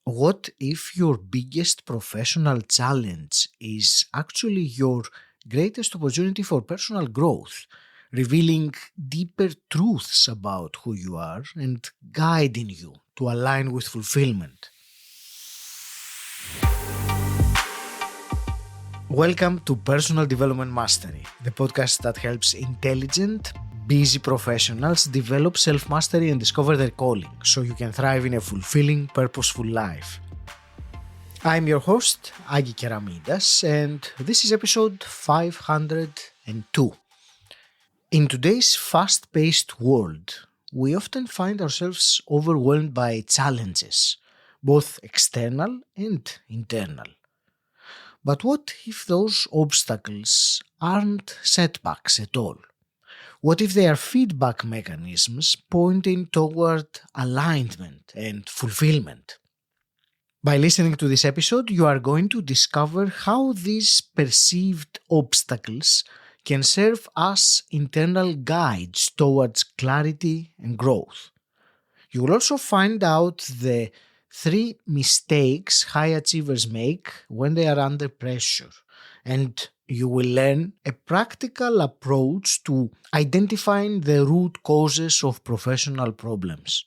What if your biggest professional challenge is actually your greatest opportunity for personal growth, revealing deeper truths about who you are and guiding you to align with fulfillment? Welcome to Personal Development Mastery, the podcast that helps intelligent, busy professionals develop self-mastery and discover their calling so you can thrive in a fulfilling, purposeful life. I'm your host, Agi Keramidas, and this is episode 502. In today's fast-paced world, we often find ourselves overwhelmed by challenges, both external and internal. But what if those obstacles aren't setbacks at all? What if they are feedback mechanisms pointing toward alignment and fulfillment? By listening to this episode, you are going to discover how these perceived obstacles can serve as internal guides towards clarity and growth. You will also find out the 3 mistakes high achievers make when they are under pressure, and you will learn a practical approach to identifying the root causes of professional problems.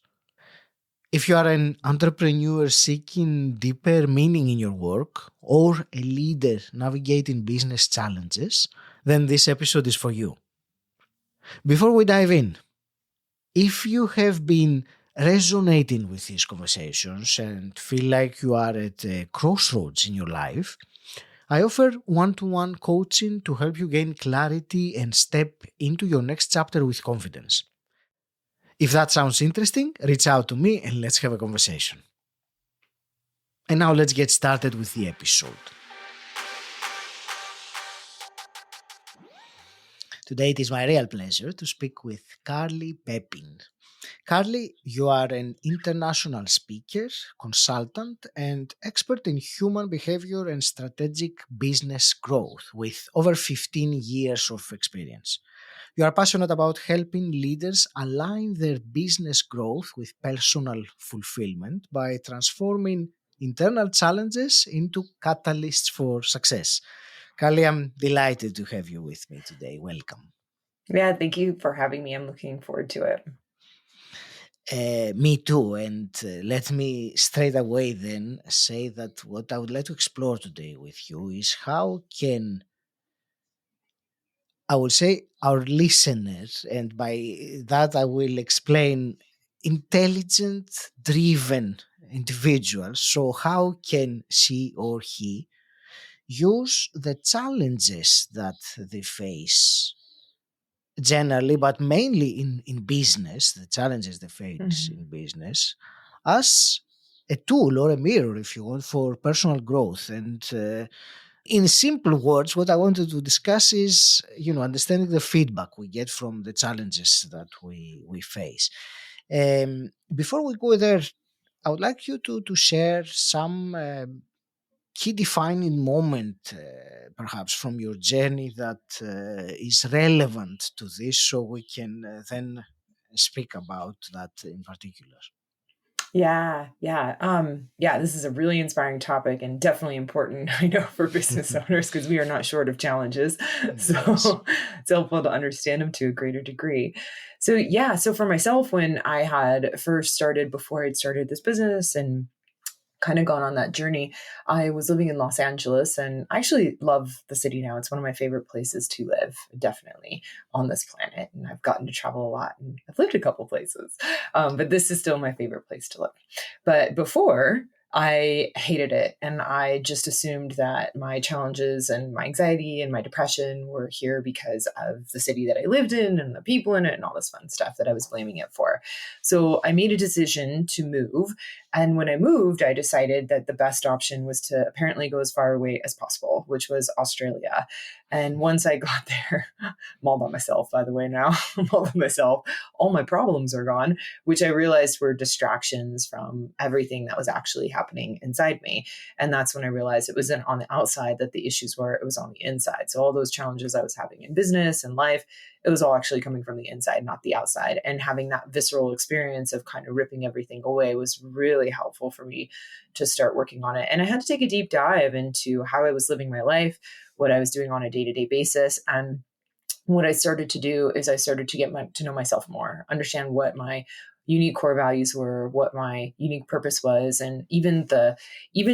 If you are an entrepreneur seeking deeper meaning in your work or a leader navigating business challenges, then this episode is for you. Before we dive in, if you have been resonating with these conversations and feel like you are at a crossroads in your life, I offer one-to-one coaching to help you gain clarity and step into your next chapter with confidence. If that sounds interesting, reach out to me and let's have a conversation. And now let's get started with the episode. Today it is my real pleasure to speak with Carly Pepin. Carly, you are an international speaker, consultant, and expert in human behavior and strategic business growth with over 15 years of experience. You are passionate about helping leaders align their business growth with personal fulfillment by transforming internal challenges into catalysts for success. Carly, I'm delighted to have you with me today. Welcome. Yeah, thank you for having me. I'm looking forward to it. Me too. And let me straight away then say that what I would like to explore today with you is how can I will say our listeners, and by that I will explain intelligent, driven individuals. So, how can she or he use the challenges that they face generally, but mainly in business, the challenges they face Mhm. in business, as a tool or a mirror, if you want, for personal growth? And in simple words, what I wanted to discuss is, understanding the feedback we get from the challenges that we face. Before we go there, I would like you to share some key defining moment, perhaps from your journey that is relevant to this, so we can then speak about that in particular. Yeah. This is a really inspiring topic and definitely important, I know, for business owners because we are not short of challenges. Yes. So it's helpful to understand them to a greater degree. So for myself, when I had first started, before I'd started this business and kind of gone on that journey, I was living in Los Angeles and I actually love the city now. It's one of my favorite places to live, definitely on this planet. And I've gotten to travel a lot and I've lived a couple places, but this is still my favorite place to live. But before, I hated it. And I just assumed that my challenges and my anxiety and my depression were here because of the city that I lived in and the people in it and all this fun stuff that I was blaming it for. So I made a decision to move. And when I moved, I decided that the best option was to apparently go as far away as possible, which was Australia. And once I got there, I'm all by myself, by the way, now. I'm all by myself. All my problems are gone, which I realized were distractions from everything that was actually happening inside me. And that's when I realized it wasn't on the outside that the issues were, it was on the inside. So all those challenges I was having in business and life, it was all actually coming from the inside, not the outside. And having that visceral experience of kind of ripping everything away was really helpful for me to start working on it. And I had to take a deep dive into how I was living my life, what I was doing on a day-to-day basis. And what I started to do is I started to to know myself more, understand what my unique core values were, what my unique purpose was, and even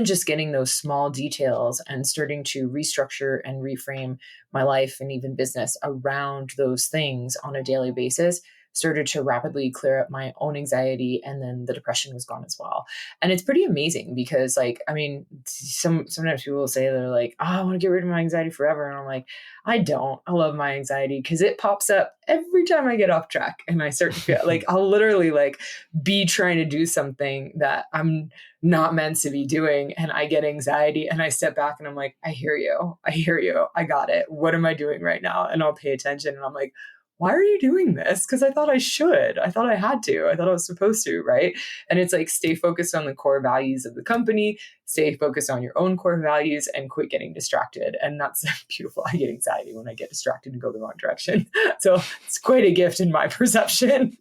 just getting those small details and starting to restructure and reframe my life and even business around those things on a daily basis started to rapidly clear up my own anxiety, and then the depression was gone as well. And it's pretty amazing because, like, I mean, sometimes people will say they're like, oh, I want to get rid of my anxiety forever. And I'm like, I don't. I love my anxiety because it pops up every time I get off track, and I start to feel like I'll literally like be trying to do something that I'm not meant to be doing, and I get anxiety, and I step back and I'm like, I hear you. I got it. What am I doing right now? And I'll pay attention, and I'm like, why are you doing this? Because I thought I should. I thought I had to. I thought I was supposed to, right? And it's like, stay focused on the core values of the company, stay focused on your own core values, and quit getting distracted. And that's beautiful. I get anxiety when I get distracted and go the wrong direction. So it's quite a gift in my perception.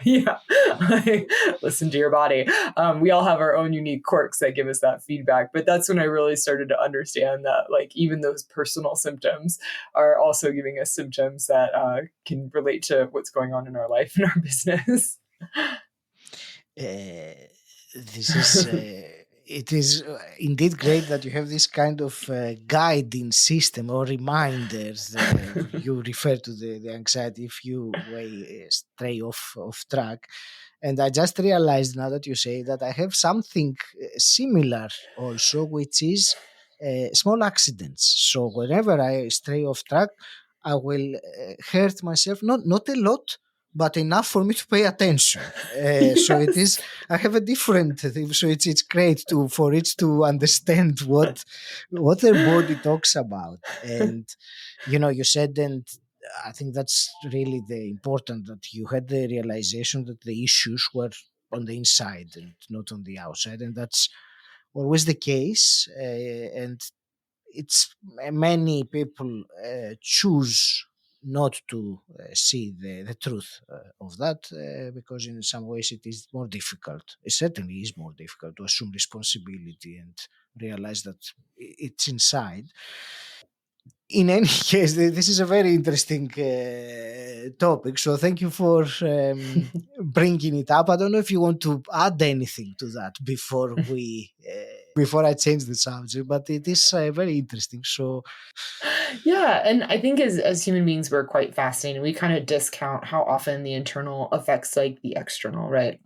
Yeah. Listen to your body. We all have our own unique quirks that give us that feedback. But that's when I really started to understand that, like, even those personal symptoms are also giving us symptoms that can relate to what's going on in our life and our business. This is it is indeed great that you have this kind of guiding system or reminders. You refer to the anxiety if you stray off track. And I just realized now that you say that I have something similar also, which is small accidents. So whenever I stray off track, I will hurt myself, not a lot, but enough for me to pay attention. Yes. So it is. I have a different thing. So it's great for it to understand what their body talks about. And you said, and I think that's really the important, that you had the realization that the issues were on the inside and not on the outside, and that's always the case. And it's many people choose not to see the truth of that because in some ways it is more difficult. It certainly is more difficult to assume responsibility and realize that it's inside. In any case, this is a very interesting topic. So thank you for bringing it up. I don't know if you want to add anything to that before I change the subject, but it is very interesting. So Yeah. And I think as human beings, we're quite fascinating. We kind of discount how often the internal affects like the external, right?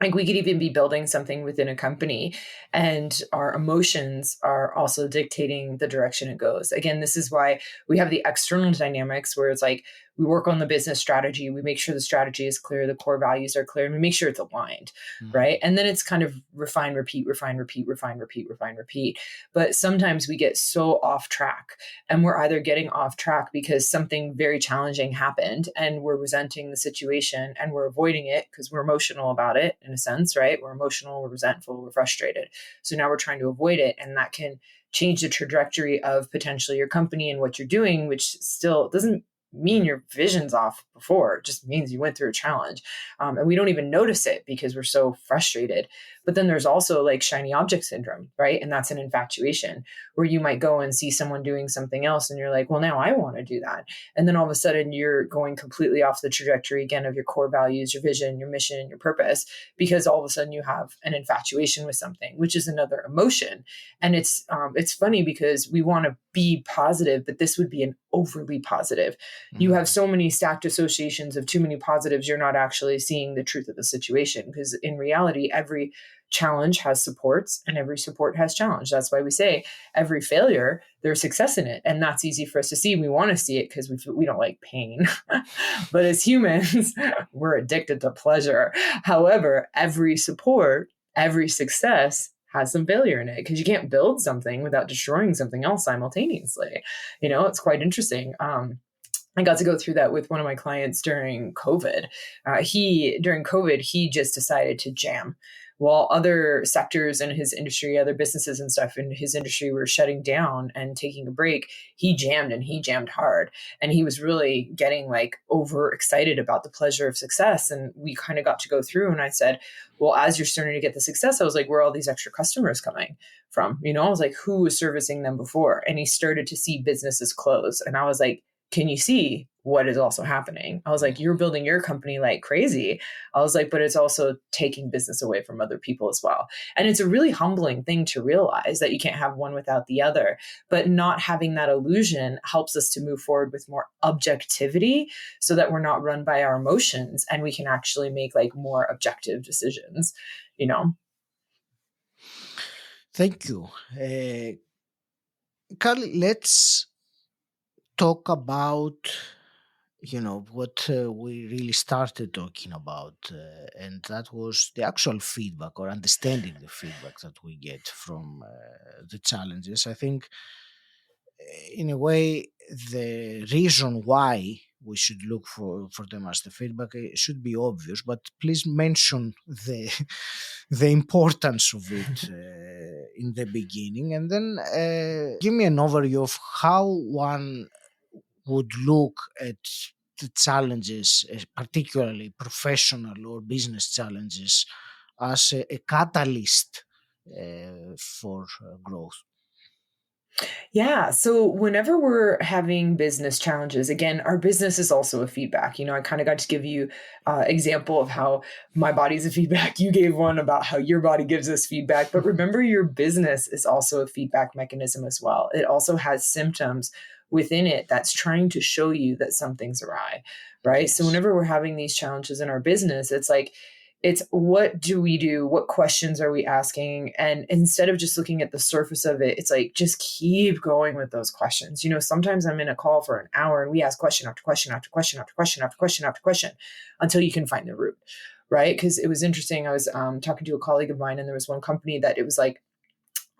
Like, we could even be building something within a company, and our emotions are also dictating the direction it goes. Again, this is why we have the external dynamics where it's like we work on the business strategy, we make sure the strategy is clear, the core values are clear, and we make sure it's aligned, right? And then it's kind of refine, repeat, refine, repeat, refine, repeat, refine, repeat. But sometimes we get so off track, and we're either getting off track because something very challenging happened and we're resenting the situation and we're avoiding it because we're emotional about it, in a sense, right? We're emotional, we're resentful, we're frustrated. So now we're trying to avoid it, and that can change the trajectory of potentially your company and what you're doing, which still doesn't mean your vision's off before. It just means you went through a challenge. And we don't even notice it because we're so frustrated. But then there's also like shiny object syndrome, right? And that's an infatuation where you might go and see someone doing something else and you're like, well, now I want to do that. And then all of a sudden you're going completely off the trajectory again of your core values, your vision, your mission, your purpose, because all of a sudden you have an infatuation with something, which is another emotion. And it's funny because we want to be positive, but this would be an overly positive. You have so many stacked associations of too many positives, you're not actually seeing the truth of the situation, because in reality, every challenge has supports and every support has challenge. That's why we say every failure, there's success in it. And that's easy for us to see. We want to see it because we don't like pain. But as humans, we're addicted to pleasure. However, every support, every success has some failure in it, because you can't build something without destroying something else simultaneously. It's quite interesting. I got to go through that with one of my clients during COVID. During COVID, he just decided to jam while other sectors in his industry, other businesses and stuff in his industry were shutting down and taking a break, he jammed, and he jammed hard. And he was really getting like overexcited about the pleasure of success. And we kind of got to go through, and I said, well, as you're starting to get the success, I was like, where are all these extra customers coming from? I was like, who was servicing them before? And he started to see businesses close. And I was like, can you see what is also happening? I was like, you're building your company like crazy. I was like, but it's also taking business away from other people as well. And it's a really humbling thing to realize that you can't have one without the other, but not having that illusion helps us to move forward with more objectivity so that we're not run by our emotions and we can actually make like more objective decisions, Thank you. Carl, let's talk about what we really started talking about, and that was the actual feedback, or understanding the feedback that we get from the challenges. I think in a way the reason why we should look for them as the feedback should be obvious, but please mention the the importance of it in the beginning, and then give me an overview of how one would look at the challenges, particularly professional or business challenges, as a catalyst for growth. Yeah. So whenever we're having business challenges, again, our business is also a feedback. I kind of got to give you example of how my body's a feedback. You gave one about how your body gives us feedback. But remember, your business is also a feedback mechanism as well. It also has symptoms within it that's trying to show you that something's awry, right? Yes. So whenever we're having these challenges in our business, it's what do we do? What questions are we asking? And instead of just looking at the surface of it, it's like, just keep going with those questions. Sometimes I'm in a call for an hour and we ask question after question after question after question after question after question until you can find the root, right? Because it was interesting. I was talking to a colleague of mine, and there was one company that it was like,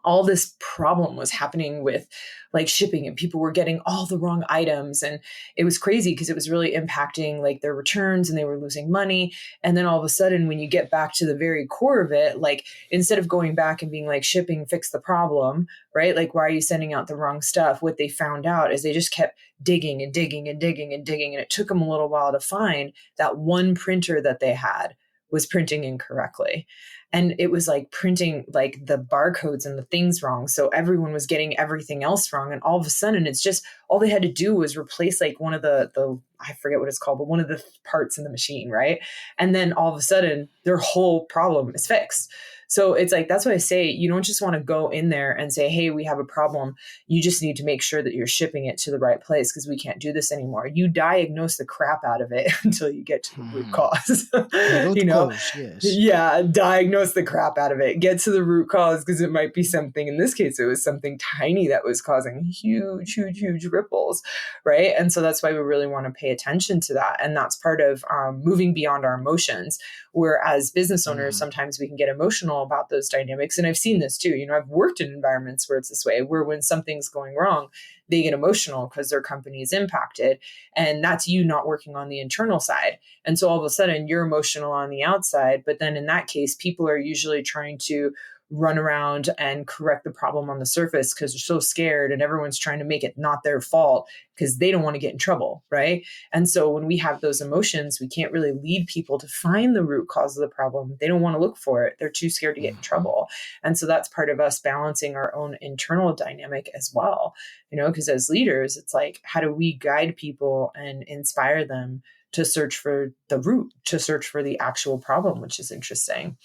all this problem was happening with like shipping, and people were getting all the wrong items. And it was crazy because it was really impacting like their returns, and they were losing money. And then all of a sudden, when you get back to the very core of it, like instead of going back and being like, shipping fixed the problem, right? Like, why are you sending out the wrong stuff? What they found out is they just kept digging and digging and digging and digging. And it took them a little while to find that one printer that they had was printing incorrectly. And it was like printing like the barcodes and the things wrong. So everyone was getting everything else wrong. And all of a sudden, it's just, all they had to do was replace like one of the I forget what it's called, but one of the parts in the machine, right? And then all of a sudden, their whole problem is fixed. So it's like, that's why I say, you don't just want to go in there and say, hey, we have a problem. You just need to make sure that you're shipping it to the right place, because we can't do this anymore. You diagnose the crap out of it until you get to the root cause. The root cause, yes. Yeah, diagnose the crap out of it. Get to the root cause, because it might be something, in this case, it was something tiny that was causing huge, huge, huge ripples, right? And so that's why we really want to pay attention to that. And that's part of moving beyond our emotions, where as business owners, sometimes we can get emotional about those dynamics. And I've seen this too. I've worked in environments where it's this way, where when something's going wrong, they get emotional because their company is impacted. And that's you not working on the internal side. And so all of a sudden you're emotional on the outside. But then in that case, people are usually trying to run around and correct the problem on the surface because they're so scared, and everyone's trying to make it not their fault because they don't want to get in trouble, right? And so when we have those emotions, we can't really lead people to find the root cause of the problem. They don't want to look for it. They're too scared to get in trouble. And so that's part of us balancing our own internal dynamic as well, because as leaders, it's like, how do we guide people and inspire them to search for the root, to search for the actual problem, which is interesting.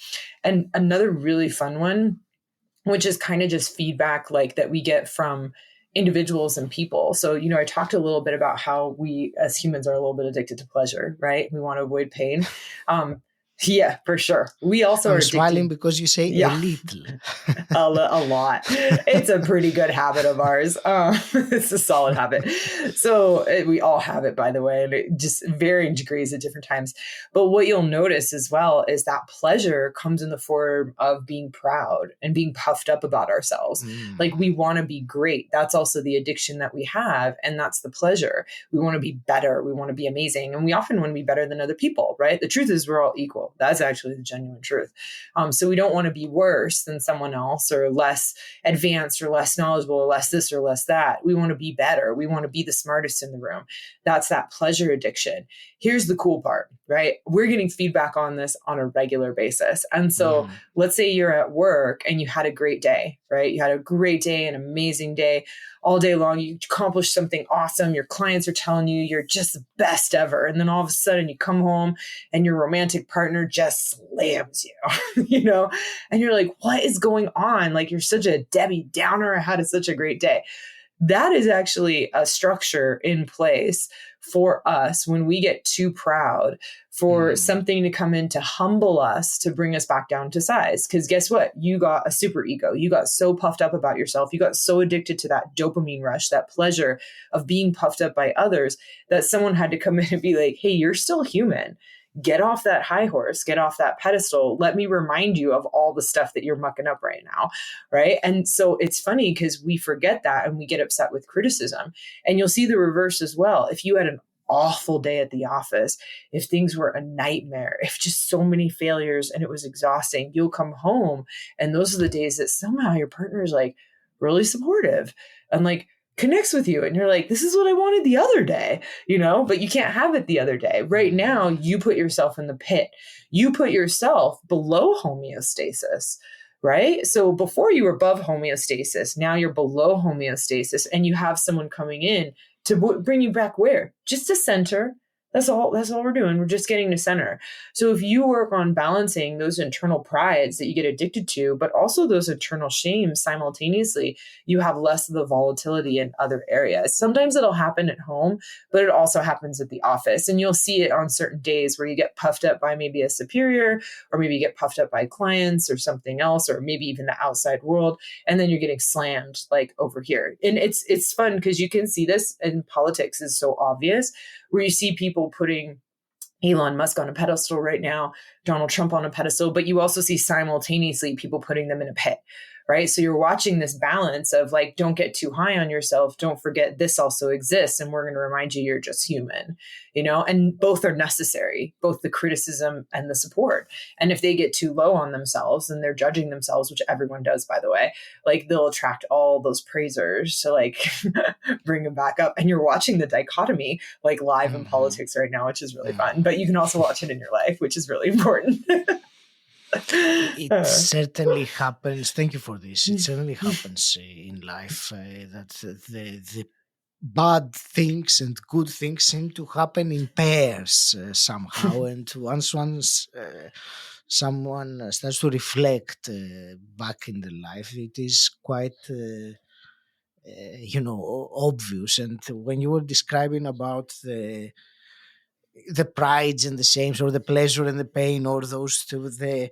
And another really fun one, which is kind of just feedback like that we get from individuals and people. So, I talked a little bit about how we as humans are a little bit addicted to pleasure, right? We want to avoid pain. Yeah, for sure. We also I'm are smiling addicted. because you say Yeah. a little. A lot. It's a pretty good habit of ours. It's a solid habit. So we all have it, by the way, and it just varying degrees at different times. But what you'll notice as well is that pleasure comes in the form of being proud and being puffed up about ourselves. Like we want to be great. That's also the addiction that we have. And that's the pleasure. We want to be better. We want to be amazing. And we often want to be better than other people, right? The truth is we're all equal. That's actually the genuine truth. So we don't want to be worse than someone else or less advanced or less knowledgeable or less this or less that. We want to be better. We want to be the smartest in the room. That's that pleasure addiction. Here's the cool part, right? We're getting feedback on this on a regular basis. And so let's say you're at work and you had a great day, right? You had a great day, an amazing day. All day long, you accomplished something awesome. Your clients are telling you you're just the best ever. And then all of a sudden you come home and your romantic partner just slams you, you know, and you're like, what is going on? Like, you're such a Debbie Downer. I had such a great day. That is actually a structure in place for us when we get too proud for something to come in to humble us, to bring us back down to size. Because guess what? You got a super ego. You got so puffed up about yourself. You got so addicted to that dopamine rush, that pleasure of being puffed up by others, that someone had to come in and be like, hey, you're still human. Get off that high horse, get off that pedestal. Let me remind you of all the stuff that you're mucking up right now. Right. And so it's funny because we forget that and we get upset with criticism. And you'll see the reverse as well. If you had an awful day at the office, if things were a nightmare, if just so many failures and it was exhausting, you'll come home. And those are the days that somehow your partner is like really supportive and like connects with you. And you're like, this is what I wanted the other day, you know, but you can't have it the other day. Right now, you put yourself in the pit. You put yourself below homeostasis. Right. So before you were above homeostasis, now you're below homeostasis and you have someone coming in to bring you back where? Just to center. That's all we're doing. We're just getting to center. So if you work on balancing those internal prides that you get addicted to, but also those internal shames simultaneously, you have less of the volatility in other areas. Sometimes it'll happen at home, but it also happens at the office. And you'll see it on certain days where you get puffed up by maybe a superior, or maybe you get puffed up by clients or something else, or maybe even the outside world. And then you're getting slammed like over here. And it's fun because you can see this in politics is so obvious, where you see people putting Elon Musk on a pedestal right now, Donald Trump on a pedestal, but you also see simultaneously people putting them in a pit, right? So you're watching this balance of like, don't get too high on yourself. Don't forget this also exists. And we're going to remind you you're just human, you know, and both are necessary, both the criticism and the support. And if they get too low on themselves and they're judging themselves, which everyone does, by the way, like they'll attract all those praisers to like bring them back up. And you're watching the dichotomy like live in politics right now, which is really fun, but you can also watch it in your life, which is really important. It certainly happens. Thank you for this. It certainly happens in life that the bad things and good things seem to happen in pairs somehow. And once someone starts to reflect back in the life, it is quite obvious. And when you were describing about the prides and the shames, or the pleasure and the pain, or those two, the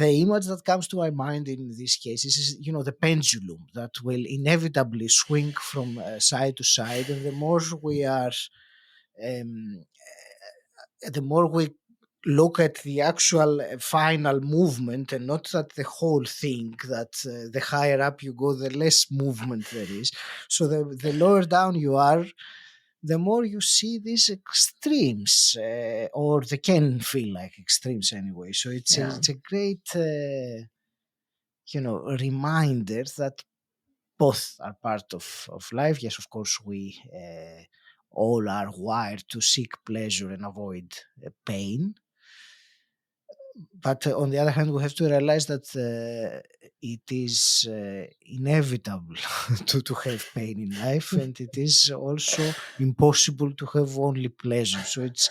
image that comes to my mind in these cases is, the pendulum that will inevitably swing from side to side. And um, the more we look at the actual final movement, and not at the whole thing, that the higher up you go, the less movement there is. So the lower down you are, the more you see these extremes, or they can feel like extremes anyway. So it's a great, reminder that both are part of life. Yes, of course, we all are wired to seek pleasure and avoid pain. But on the other hand, we have to realize that it is inevitable to have pain in life, and it is also impossible to have only pleasure. So it's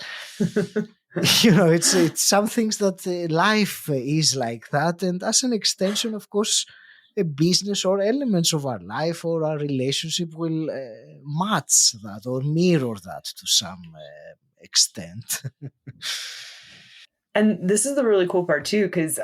it's some things that life is like that, and as an extension, of course, a business or elements of our life or our relationship will match that or mirror that to some extent. And this is the really cool part too, because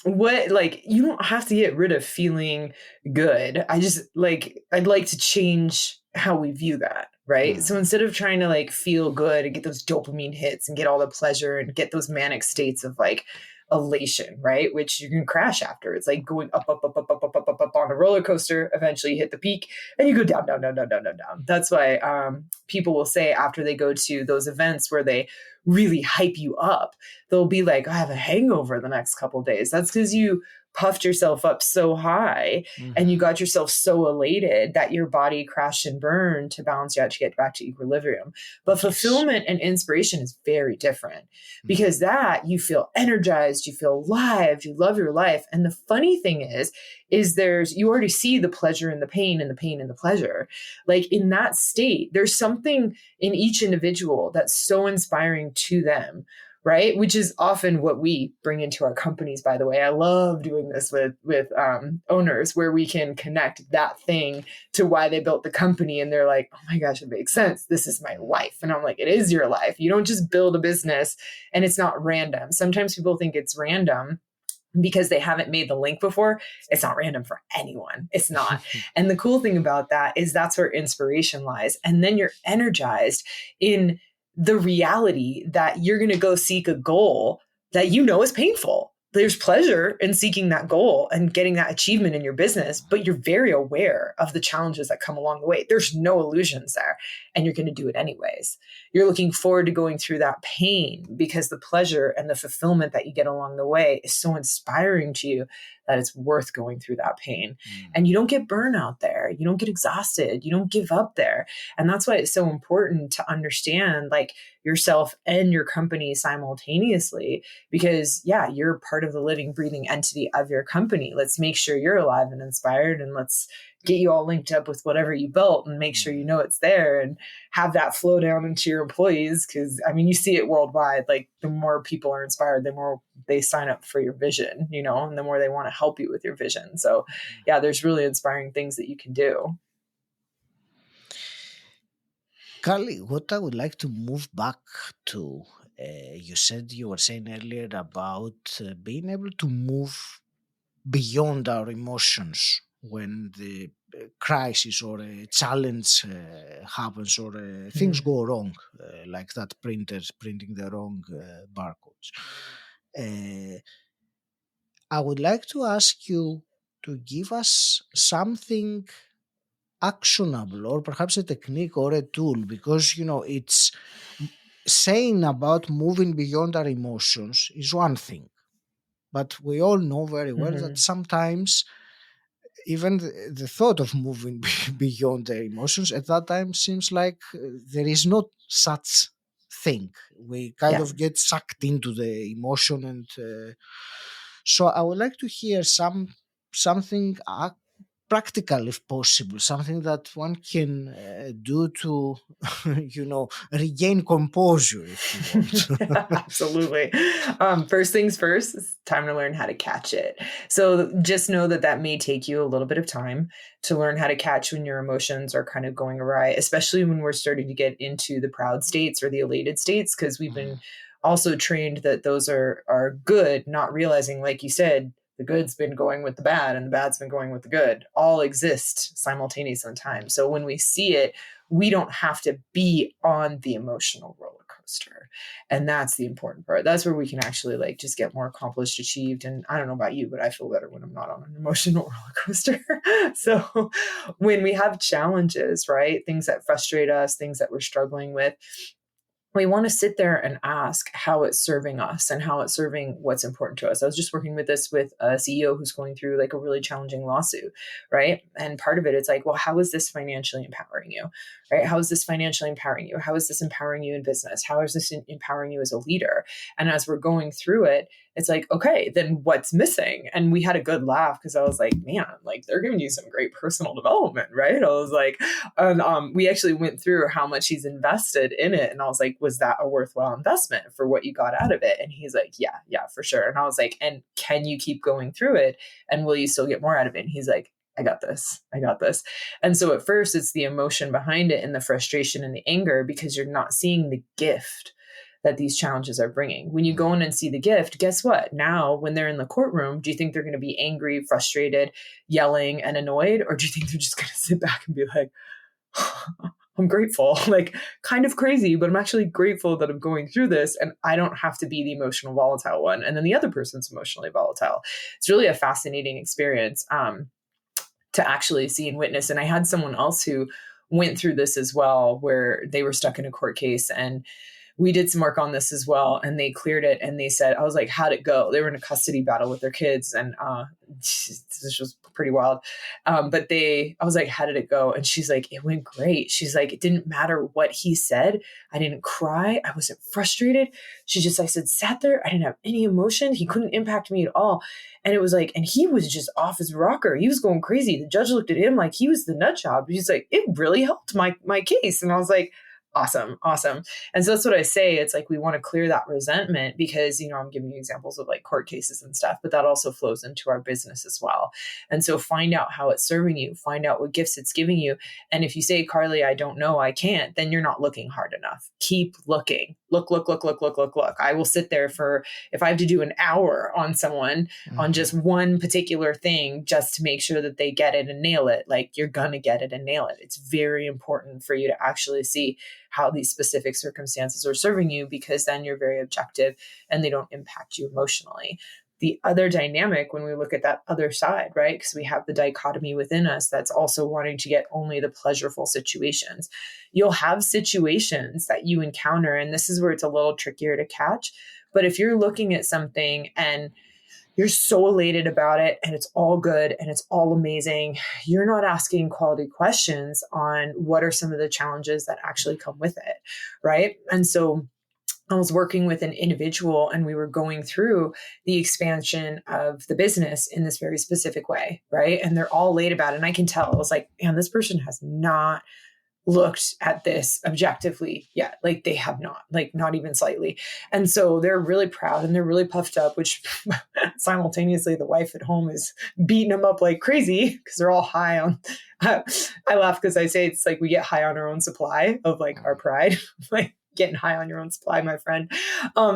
what like you don't have to get rid of feeling good. I'd like to change how we view that, right? So Mm. instead of trying to like feel good and get those dopamine hits and get all the pleasure and get those manic states of like elation, right? Which you can crash after. It's like going up, up, up, up, up, up, up, up, up on a roller coaster. Eventually you hit the peak and you go down, down, down, down, down, down, down. That's why people will say after they go to those events where they really hype you up, they'll be like, I have a hangover the next couple of days. That's because you puffed yourself up so high and you Mhm. got yourself so elated that your body crashed and burned to balance you out to get back to equilibrium. But Yes. fulfillment and inspiration is very different because Mhm. that you feel energized, you feel alive, you love your life. And the funny thing is there's, you already see the pleasure and the pain and the pain and the pleasure. Like in that state, there's something in each individual that's so inspiring to them, right? Which is often what we bring into our companies, by the way. I love doing this with owners where we can connect that thing to why they built the company. And they're like, oh my gosh, it makes sense. This is my life. And I'm like, it is your life. You don't just build a business and it's not random. Sometimes people think it's random because they haven't made the link before. It's not random for anyone. It's not. And the cool thing about that is that's where inspiration lies. And then you're energized in the reality that you're going to go seek a goal that you know is painful. There's pleasure in seeking that goal and getting that achievement in your business, but you're very aware of the challenges that come along the way. There's no illusions there, and you're going to do it anyways. You're looking forward to going through that pain because the pleasure and the fulfillment that you get along the way is so inspiring to you that it's worth going through that pain. Mm. And you don't get burnout there. You don't get exhausted. You don't give up there. And that's why it's so important to understand like yourself and your company simultaneously, because yeah, you're part of the living, breathing entity of your company. Let's make sure you're alive and inspired, and let's get you all linked up with whatever you built and make sure you know it's there and have that flow down into your employees. Cause I mean, you see it worldwide, like the more people are inspired, the more they sign up for your vision, you know, and the more they want to help you with your vision. So yeah, there's really inspiring things that you can do. Carly, what I would like to move back to, you said you were saying earlier about being able to move beyond our emotions when the crisis or a challenge happens or things Mhm. go wrong, like that printer printing the wrong barcodes. Uh, I would like to ask you to give us something actionable or perhaps a technique or a tool, because it's saying about moving beyond our emotions is one thing, but we all know very well that Mhm. sometimes even the thought of moving beyond the emotions at that time seems like there is not such thing. We kind Yeah. of get sucked into the emotion, and so I would like to hear something practical, if possible, something that one can do to regain composure, if you want. Absolutely. First things first, it's time to learn how to catch it. So just know that that may take you a little bit of time to learn how to catch when your emotions are kind of going awry, especially when we're starting to get into the proud states or the elated states, because we've been also trained that those are good, not realizing, like you said, the good's been going with the bad and the bad's been going with the good. All exist simultaneously in time. So when we see it, we don't have to be on the emotional roller coaster. And that's the important part. That's where we can actually like just get more accomplished, achieved. And I don't know about you, but I feel better when I'm not on an emotional roller coaster. So when we have challenges, right? Things that frustrate us, things that we're struggling with, we want to sit there and ask how it's serving us and how it's serving what's important to us. I was just working with this with a CEO who's going through like a really challenging lawsuit, right? And part of it, it's like, well, how is this financially empowering you, right? How is this financially empowering you? How is this empowering you in business? How is this empowering you as a leader? And as we're going through it, it's like, okay, then what's missing? And we had a good laugh because I was like, man, like they're giving you some great personal development, right? I was like, and we actually went through how much he's invested in it. And I was like, was that a worthwhile investment for what you got out of it? And he's like, yeah, for sure. And I was like, and can you keep going through it? And will you still get more out of it? And he's like, I got this. I got this. And so at first, it's the emotion behind it and the frustration and the anger because you're not seeing the gift that these challenges are bringing. When you go in and see the gift, guess what? Now, when they're in the courtroom, do you think they're going to be angry, frustrated, yelling, and annoyed? Or do you think they're just going to sit back and be like, I'm grateful, like kind of crazy, but I'm actually grateful that I'm going through this and I don't have to be the emotional volatile one. And then the other person's emotionally volatile. It's really a fascinating experience to actually see and witness. And I had someone else who went through this as well, where they were stuck in a court case, and we did some work on this as well, and they cleared it. And they said, I was like, how'd it go? They were in a custody battle with their kids, and this was pretty wild. But I was like, how did it go? And she's like, it went great. She's like, it didn't matter what he said. I didn't cry. I wasn't frustrated. I said, sat there. I didn't have any emotion. He couldn't impact me at all. And it was like, and he was just off his rocker. He was going crazy. The judge looked at him like he was the nut job. He's like, it really helped my case. And I was like, awesome. And so that's what I say. It's like, we want to clear that resentment because, I'm giving you examples of like court cases and stuff, but that also flows into our business as well. And so find out how it's serving you, find out what gifts it's giving you. And if you say, Carly, I don't know, I can't, then you're not looking hard enough. Keep looking. Look. I will sit there if I have to do an hour on someone on just one particular thing, just to make sure that they get it and nail it. Like, you're going to get it and nail it. It's very important for you to actually see how these specific circumstances are serving you, because then you're very objective and they don't impact you emotionally. The other dynamic, when we look at that other side, right? Because we have the dichotomy within us that's also wanting to get only the pleasurable situations. You'll have situations that you encounter, and this is where it's a little trickier to catch. But if you're looking at something and you're so elated about it and it's all good and it's all amazing, you're not asking quality questions on what are some of the challenges that actually come with it, right? And so I was working with an individual and we were going through the expansion of the business in this very specific way, right? And they're all late about it. And I can tell, I was like, man, this person has not looked at this objectively yet. Like, they have not, like, not even slightly. And so they're really proud and they're really puffed up, which simultaneously the wife at home is beating them up like crazy because they're all high on, I laugh because I say it's like we get high on our own supply of like our pride, like getting high on your own supply, my friend.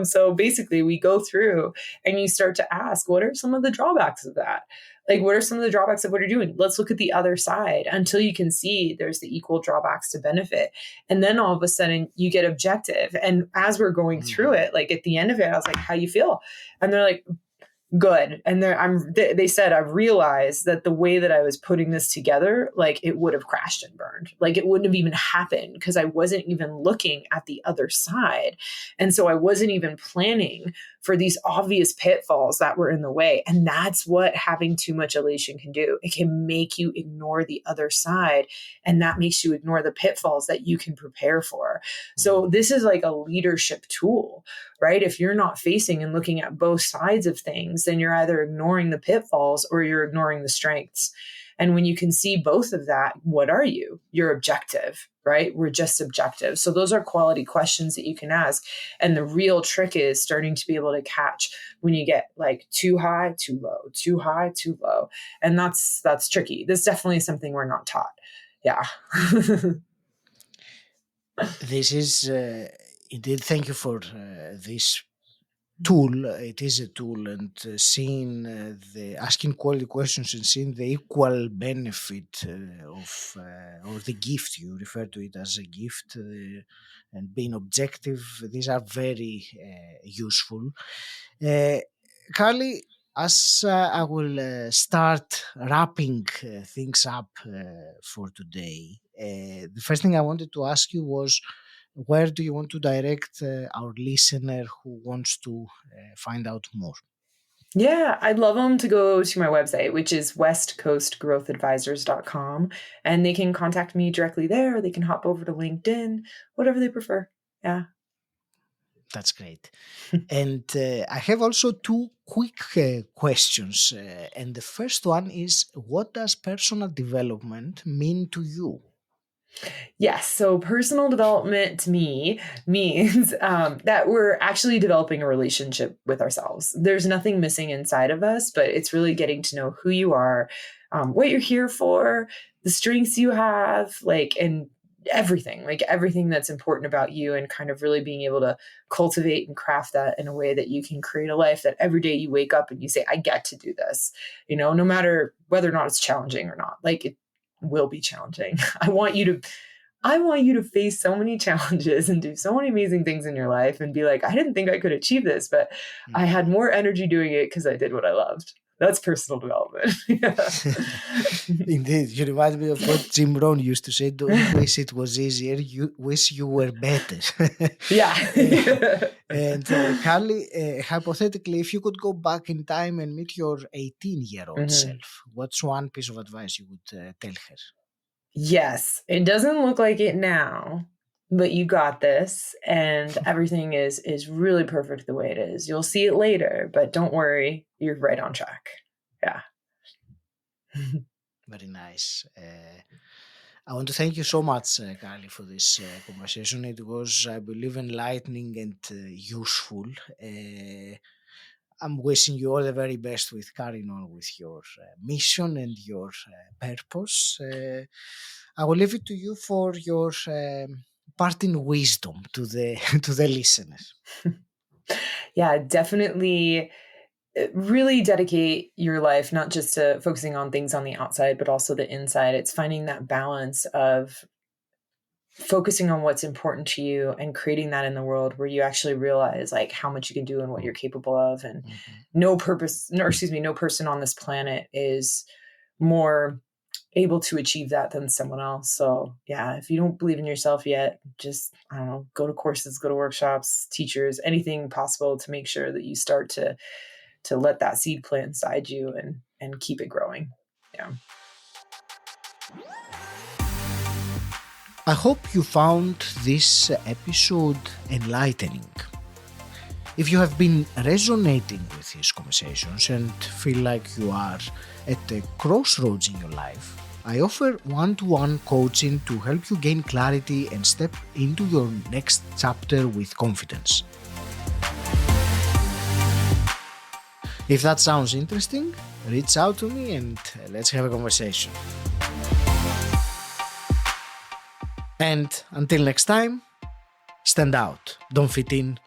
So basically we go through and you start to ask, what are some of the drawbacks of that? Like, what are some of the drawbacks of what you're doing? Let's look at the other side until you can see there's the equal drawbacks to benefit. And then all of a sudden you get objective. And as we're going through it, like at the end of it, I was like, how you feel? And they're like, good. And they said, I've realized that the way that I was putting this together, like it would have crashed and burned. Like it wouldn't have even happened because I wasn't even looking at the other side. And so I wasn't even planning for these obvious pitfalls that were in the way. And that's what having too much elation can do. It can make you ignore the other side. And that makes you ignore the pitfalls that you can prepare for. So this is like a leadership tool, right? If you're not facing and looking at both sides of things, then you're either ignoring the pitfalls or you're ignoring the strengths. And when you can see both of that, what are you? You're objective, right? We're just subjective. So those are quality questions that you can ask. And the real trick is starting to be able to catch when you get like too high, too low, too high, too low. And that's tricky. This definitely is something we're not taught. Yeah. This is indeed, thank you for this tool. It is a tool, and seeing the asking quality questions and seeing the equal benefit of or the gift, you refer to it as a gift, and being objective, these are very useful. Carly, as I will start wrapping things up for today, the first thing I wanted to ask you was, where do you want to direct our listener who wants to find out more? Yeah, I'd love them to go to my website, which is westcoastgrowthadvisors.com, and they can contact me directly there. They can hop over to LinkedIn, whatever they prefer. Yeah. That's great. And I have also two quick questions. And the first one is, what does personal development mean to you? Yes. So personal development to me means that we're actually developing a relationship with ourselves. There's nothing missing inside of us, but it's really getting to know who you are, what you're here for, the strengths you have, like, and everything, like everything that's important about you, and kind of really being able to cultivate and craft that in a way that you can create a life that every day you wake up and you say, I get to do this, no matter whether or not it's challenging or not. Like, it will be challenging. I want you to face so many challenges and do so many amazing things in your life and be like, I didn't think I could achieve this, but I had more energy doing it because I did what I loved. That's personal development. Indeed. You remind me of what Jim Rohn used to say: don't wish it was easier, you wish you were better. Yeah. And Carly, hypothetically, if you could go back in time and meet your 18-year-old self, what's one piece of advice you would tell her? Yes, it doesn't look like it now, but you got this, and everything is really perfect the way it is. You'll see it later, but don't worry, you're right on track. Yeah. Very nice. I want to thank you so much, Carly, for this conversation. It was, I believe, enlightening and useful. I'm wishing you all the very best with carrying on with your mission and your purpose. I will leave it to you for your parting wisdom to the to the listeners. Yeah, definitely. Really dedicate your life not just to focusing on things on the outside, but also the inside. It's finding that balance of focusing on what's important to you and creating that in the world where you actually realize like how much you can do and what you're capable of. And no person on this planet is more able to achieve that than someone else. So yeah, if you don't believe in yourself yet, just, I don't know, go to courses, go to workshops, teachers, anything possible to make sure that you start to let that seed plant inside you and keep it growing. Yeah. I hope you found this episode enlightening. If you have been resonating with these conversations and feel like you are at a crossroads in your life, I offer one-to-one coaching to help you gain clarity and step into your next chapter with confidence. If that sounds interesting, reach out to me and let's have a conversation. And until next time, stand out, don't fit in,